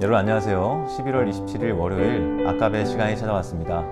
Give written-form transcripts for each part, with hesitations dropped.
여러분 안녕하세요. 11월 27일 월요일 아깝의 시간이 찾아왔습니다.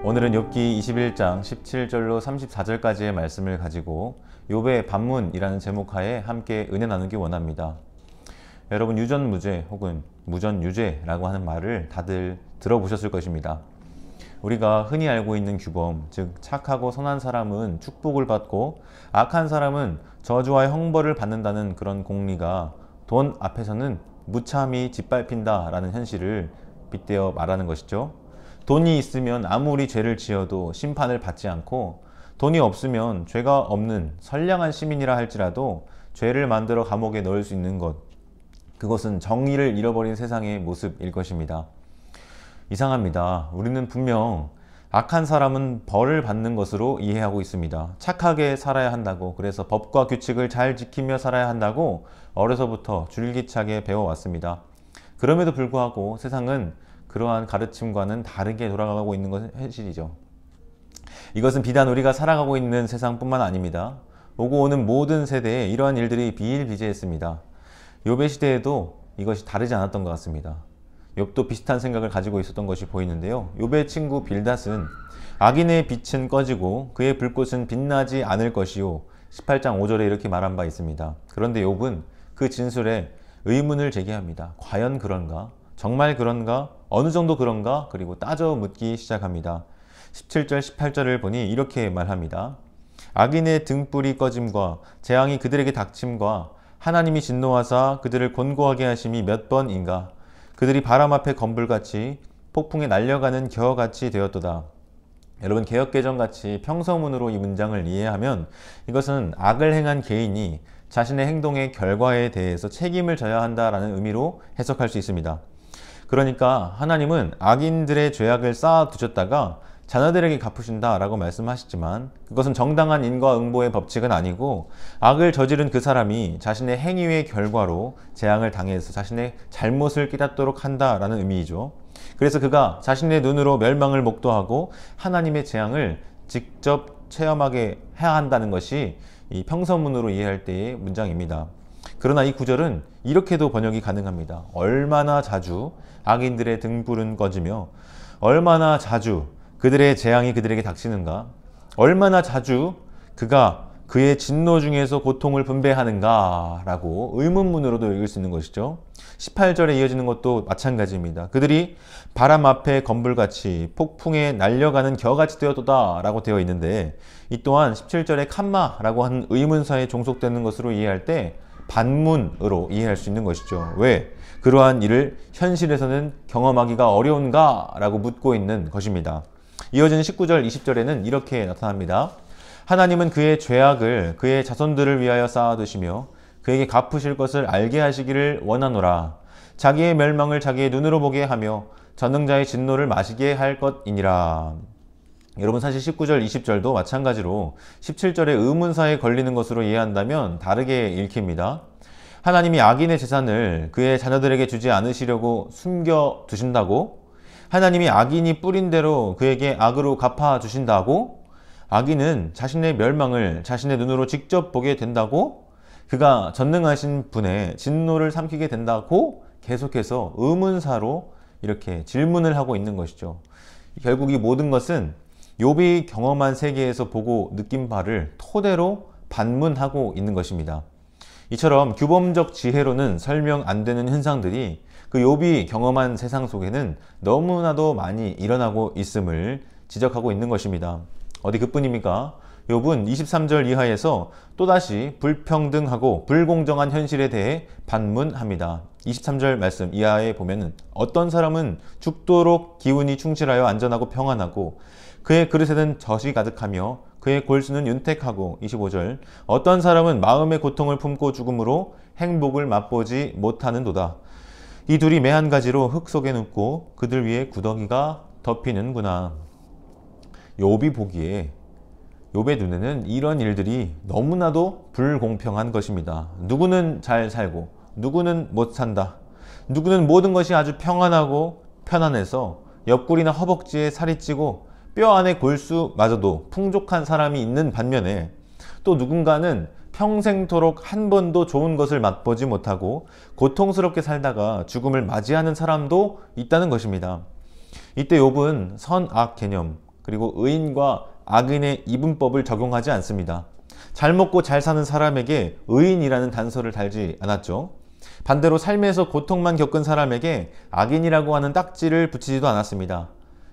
오늘은 욥기 21장 17절로 34절까지의 말씀을 가지고 욥의 반문이라는 제목하에 함께 은혜 나누기 원합니다. 여러분 유전무죄 혹은 무전유죄라고 하는 말을 다들 들어보셨을 것입니다. 우리가 흔히 알고 있는 규범, 즉 착하고 선한 사람은 축복을 받고 악한 사람은 저주와 형벌을 받는다는 그런 공리가 돈 앞에서는 무참히 짓밟힌다 라는 현실을 빗대어 말하는 것이죠. 돈이 있으면 아무리 죄를 지어도 심판을 받지 않고, 돈이 없으면 죄가 없는 선량한 시민이라 할지라도 죄를 만들어 감옥에 넣을 수 있는 것, 그것은 정의를 잃어버린 세상의 모습일 것입니다. 이상합니다. 우리는 분명 악한 사람은 벌을 받는 것으로 이해하고 있습니다. 착하게 살아야 한다고, 그래서 법과 규칙을 잘 지키며 살아야 한다고 어려서부터 줄기차게 배워왔습니다. 그럼에도 불구하고 세상은 그러한 가르침과는 다르게 돌아가고 있는 것은 현실이죠. 이것은 비단 우리가 살아가고 있는 세상뿐만 아닙니다. 오고 오는 모든 세대에 이러한 일들이 비일비재했습니다. 욥의 시대에도 이것이 다르지 않았던 것 같습니다. 욥도 비슷한 생각을 가지고 있었던 것이 보이는데요. 욥의 친구 빌닷은 악인의 빛은 꺼지고 그의 불꽃은 빛나지 않을 것이요 18장 5절에 이렇게 말한 바 있습니다. 그런데 욥은 그 진술에 의문을 제기합니다. 과연 그런가? 정말 그런가? 어느 정도 그런가? 그리고 따져 묻기 시작합니다. 17절 18절을 보니 이렇게 말합니다. 악인의 등불이 꺼짐과 재앙이 그들에게 닥침과 하나님이 진노하사 그들을 곤고하게 하심이 몇 번인가? 그들이 바람 앞에 건불같이 폭풍에 날려가는 겨같이 되었도다. 여러분, 개역개정같이 평서문으로 이 문장을 이해하면 이것은 악을 행한 개인이 자신의 행동의 결과에 대해서 책임을 져야 한다라는 의미로 해석할 수 있습니다. 그러니까 하나님은 악인들의 죄악을 쌓아두셨다가 자녀들에게 갚으신다라고 말씀하시지만, 그것은 정당한 인과응보의 법칙은 아니고 악을 저지른 그 사람이 자신의 행위의 결과로 재앙을 당해서 자신의 잘못을 깨닫도록 한다라는 의미이죠. 그래서 그가 자신의 눈으로 멸망을 목도하고 하나님의 재앙을 직접 체험하게 해야 한다는 것이 이 평서문으로 이해할 때의 문장입니다. 그러나 이 구절은 이렇게도 번역이 가능합니다. 얼마나 자주 악인들의 등불은 꺼지며 얼마나 자주 그들의 재앙이 그들에게 닥치는가? 얼마나 자주 그가 그의 진노 중에서 고통을 분배하는가? 라고 의문문으로도 읽을 수 있는 것이죠. 18절에 이어지는 것도 마찬가지입니다. 그들이 바람 앞에 건불같이 폭풍에 날려가는 겨같이 되었도다 라고 되어 있는데, 이 또한 17절에 칸마라고 하는 의문사에 종속되는 것으로 이해할 때 반문으로 이해할 수 있는 것이죠. 왜? 그러한 일을 현실에서는 경험하기가 어려운가? 라고 묻고 있는 것입니다. 이어지는 19절 20절에는 이렇게 나타납니다. 하나님은 그의 죄악을 그의 자손들을 위하여 쌓아두시며 그에게 갚으실 것을 알게 하시기를 원하노라. 자기의 멸망을 자기의 눈으로 보게 하며 전능자의 진노를 마시게 할 것이니라. 여러분, 사실 19절 20절도 마찬가지로 17절의 의문사에 걸리는 것으로 이해한다면 다르게 읽힙니다. 하나님이 악인의 재산을 그의 자녀들에게 주지 않으시려고 숨겨두신다고? 하나님이 악인이 뿌린 대로 그에게 악으로 갚아주신다고? 악인은 자신의 멸망을 자신의 눈으로 직접 보게 된다고? 그가 전능하신 분의 진노를 삼키게 된다고? 계속해서 의문사로 이렇게 질문을 하고 있는 것이죠. 결국 이 모든 것은 욥이 경험한 세계에서 보고 느낀 바를 토대로 반문하고 있는 것입니다. 이처럼 규범적 지혜로는 설명 안 되는 현상들이 그 욥이 경험한 세상 속에는 너무나도 많이 일어나고 있음을 지적하고 있는 것입니다. 어디 그뿐입니까? 욥은 23절 이하에서 또다시 불평등하고 불공정한 현실에 대해 반문합니다. 23절 말씀 이하에 보면은 어떤 사람은 죽도록 기운이 충실하여 안전하고 평안하고 그의 그릇에는 젖이 가득하며 그의 골수는 윤택하고, 25절 어떤 사람은 마음의 고통을 품고 죽음으로 행복을 맛보지 못하는도다. 이 둘이 매 한 가지로 흙 속에 눕고 그들 위에 구더기가 덮이는구나. 욥이 보기에, 욥의 눈에는 이런 일들이 너무나도 불공평한 것입니다. 누구는 잘 살고 누구는 못 산다. 누구는 모든 것이 아주 평안하고 편안해서 옆구리나 허벅지에 살이 찌고 뼈 안에 골수마저도 풍족한 사람이 있는 반면에, 또 누군가는 평생토록 한 번도 좋은 것을 맛보지 못하고 고통스럽게 살다가 죽음을 맞이하는 사람도 있다는 것입니다. 이때 욥은 선악 개념 그리고 의인과 악인의 이분법을 적용하지 않습니다. 잘 먹고 잘 사는 사람에게 의인이라는 단서를 달지 않았죠. 반대로 삶에서 고통만 겪은 사람에게 악인이라고 하는 딱지를 붙이지도 않았습니다.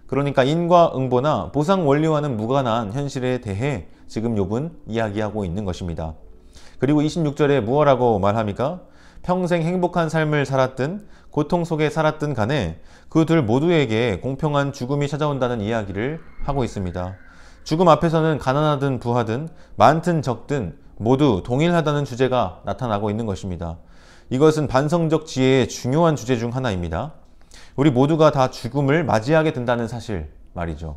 그러니까 인과응보나 보상 원리와는 무관한 현실에 대해 지금 욥은 이야기하고 있는 것입니다. 그리고 26절에 무엇라고 말합니까? 평생 행복한 삶을 살았든 고통 속에 살았든 간에 그 둘 모두에게 공평한 죽음이 찾아온다는 이야기를 하고 있습니다. 죽음 앞에서는 가난하든 부하든 많든 적든 모두 동일하다는 주제가 나타나고 있는 것입니다. 이것은 반성적 지혜의 중요한 주제 중 하나입니다. 우리 모두가 다 죽음을 맞이하게 된다는 사실 말이죠.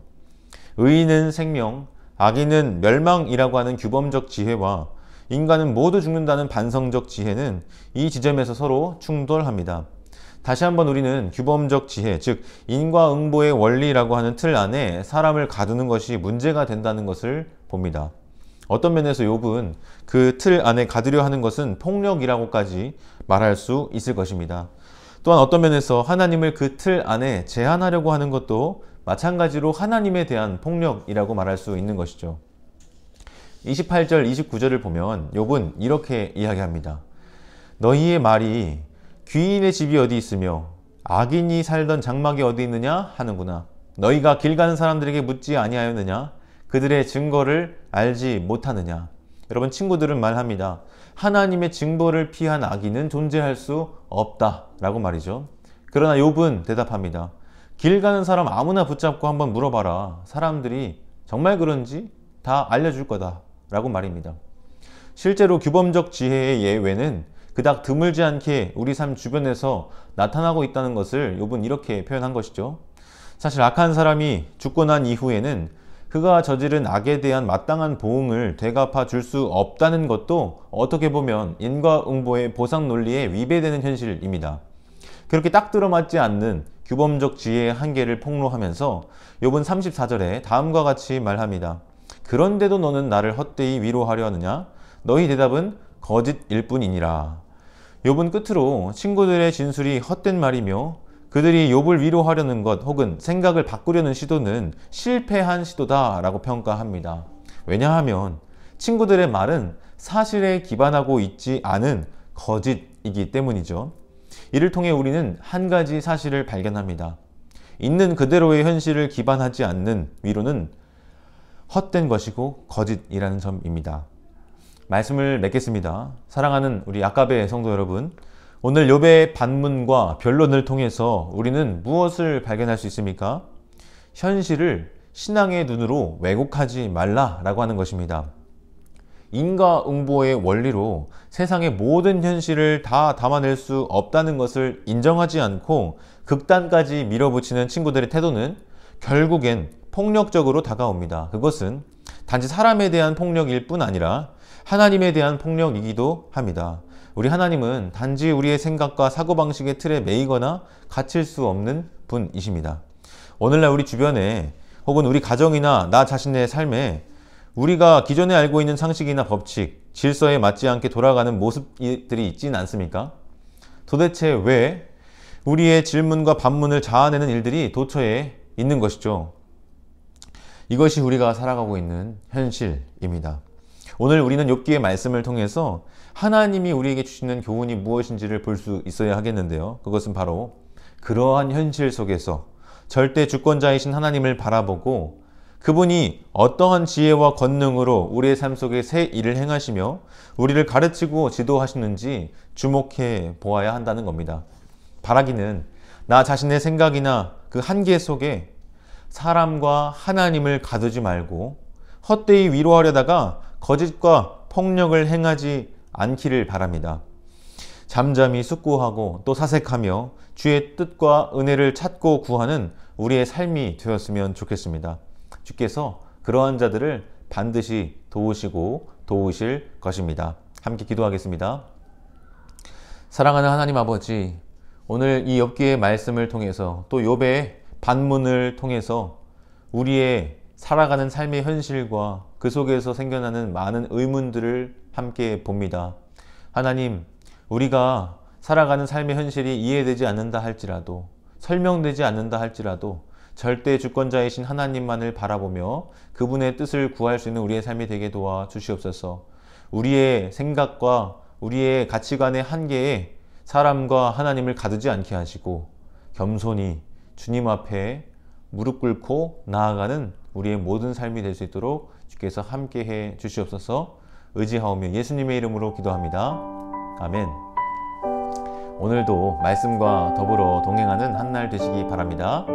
의인은 생명, 악인은 멸망이라고 하는 규범적 지혜와 인간은 모두 죽는다는 반성적 지혜는 이 지점에서 서로 충돌합니다. 다시 한번 우리는 규범적 지혜, 즉 인과응보의 원리라고 하는 틀 안에 사람을 가두는 것이 문제가 된다는 것을 봅니다. 어떤 면에서 욥은 그 틀 안에 가두려 하는 것은 폭력이라고까지 말할 수 있을 것입니다. 또한 어떤 면에서 하나님을 그 틀 안에 제한하려고 하는 것도 마찬가지로 하나님에 대한 폭력이라고 말할 수 있는 것이죠. 28절, 29절을 보면 욥은 이렇게 이야기합니다. 너희의 말이 귀인의 집이 어디 있으며 악인이 살던 장막이 어디 있느냐 하는구나. 너희가 길 가는 사람들에게 묻지 아니하였느냐? 그들의 증거를 알지 못하느냐? 여러분, 친구들은 말합니다. 하나님의 징벌을 피한 악인은 존재할 수 없다 라고 말이죠. 그러나 욥은 대답합니다. 길 가는 사람 아무나 붙잡고 한번 물어봐라. 사람들이 정말 그런지 다 알려줄 거다 라고 말입니다. 실제로 규범적 지혜의 예외는 그닥 드물지 않게 우리 삶 주변에서 나타나고 있다는 것을 욥은 이렇게 표현한 것이죠. 사실 악한 사람이 죽고 난 이후에는 그가 저지른 악에 대한 마땅한 보응을 되갚아 줄 수 없다는 것도 어떻게 보면 인과응보의 보상 논리에 위배되는 현실입니다. 그렇게 딱 들어맞지 않는 규범적 지혜의 한계를 폭로하면서 욥은 34절에 다음과 같이 말합니다. 그런데도 너는 나를 헛되이 위로하려 하느냐? 너희 대답은 거짓일 뿐이니라. 욥은 끝으로 친구들의 진술이 헛된 말이며 그들이 욥을 위로하려는 것 혹은 생각을 바꾸려는 시도는 실패한 시도다 라고 평가합니다. 왜냐하면 친구들의 말은 사실에 기반하고 있지 않은 거짓이기 때문이죠. 이를 통해 우리는 한 가지 사실을 발견합니다. 있는 그대로의 현실을 기반하지 않는 위로는 헛된 것이고 거짓이라는 점입니다. 말씀을 맺겠습니다. 사랑하는 우리 아까베 성도 여러분, 오늘 욥의 반문과 변론을 통해서 우리는 무엇을 발견할 수 있습니까? 현실을 신앙의 눈으로 왜곡하지 말라라고 하는 것입니다. 인과응보의 원리로 세상의 모든 현실을 다 담아낼 수 없다는 것을 인정하지 않고 극단까지 밀어붙이는 친구들의 태도는 결국엔 폭력적으로 다가옵니다. 그것은 단지 사람에 대한 폭력일 뿐 아니라 하나님에 대한 폭력이기도 합니다. 우리 하나님은 단지 우리의 생각과 사고방식의 틀에 매이거나 갇힐 수 없는 분이십니다. 오늘날 우리 주변에 혹은 우리 가정이나 나 자신의 삶에 우리가 기존에 알고 있는 상식이나 법칙, 질서에 맞지 않게 돌아가는 모습들이 있지는 않습니까? 도대체 왜 우리의 질문과 반문을 자아내는 일들이 도처에 있는 것이죠? 이것이 우리가 살아가고 있는 현실입니다. 오늘 우리는 욥기의 말씀을 통해서 하나님이 우리에게 주시는 교훈이 무엇인지를 볼 수 있어야 하겠는데요. 그것은 바로 그러한 현실 속에서 절대 주권자이신 하나님을 바라보고 그분이 어떠한 지혜와 권능으로 우리의 삶 속에 새 일을 행하시며 우리를 가르치고 지도하시는지 주목해 보아야 한다는 겁니다. 바라기는 나 자신의 생각이나 그 한계 속에 사람과 하나님을 가두지 말고 헛되이 위로하려다가 거짓과 폭력을 행하지 않기를 바랍니다. 잠잠히 숙고하고 또 사색하며 주의 뜻과 은혜를 찾고 구하는 우리의 삶이 되었으면 좋겠습니다. 주께서 그러한 자들을 반드시 도우시고 도우실 것입니다. 함께 기도하겠습니다. 사랑하는 하나님 아버지, 오늘 이 욥기의 말씀을 통해서 또 욥의 반문을 통해서 우리의 살아가는 삶의 현실과 그 속에서 생겨나는 많은 의문들을 함께 봅니다. 하나님, 우리가 살아가는 삶의 현실이 이해되지 않는다 할지라도, 설명되지 않는다 할지라도 절대 주권자이신 하나님만을 바라보며 그분의 뜻을 구할 수 있는 우리의 삶이 되게 도와 주시옵소서. 우리의 생각과 우리의 가치관의 한계에 사람과 하나님을 가두지 않게 하시고 겸손히 주님 앞에 무릎 꿇고 나아가는 우리의 모든 삶이 될 수 있도록 주께서 함께해 주시옵소서. 의지하오며 예수님의 이름으로 기도합니다. 아멘. 오늘도 말씀과 더불어 동행하는 한 날 되시기 바랍니다.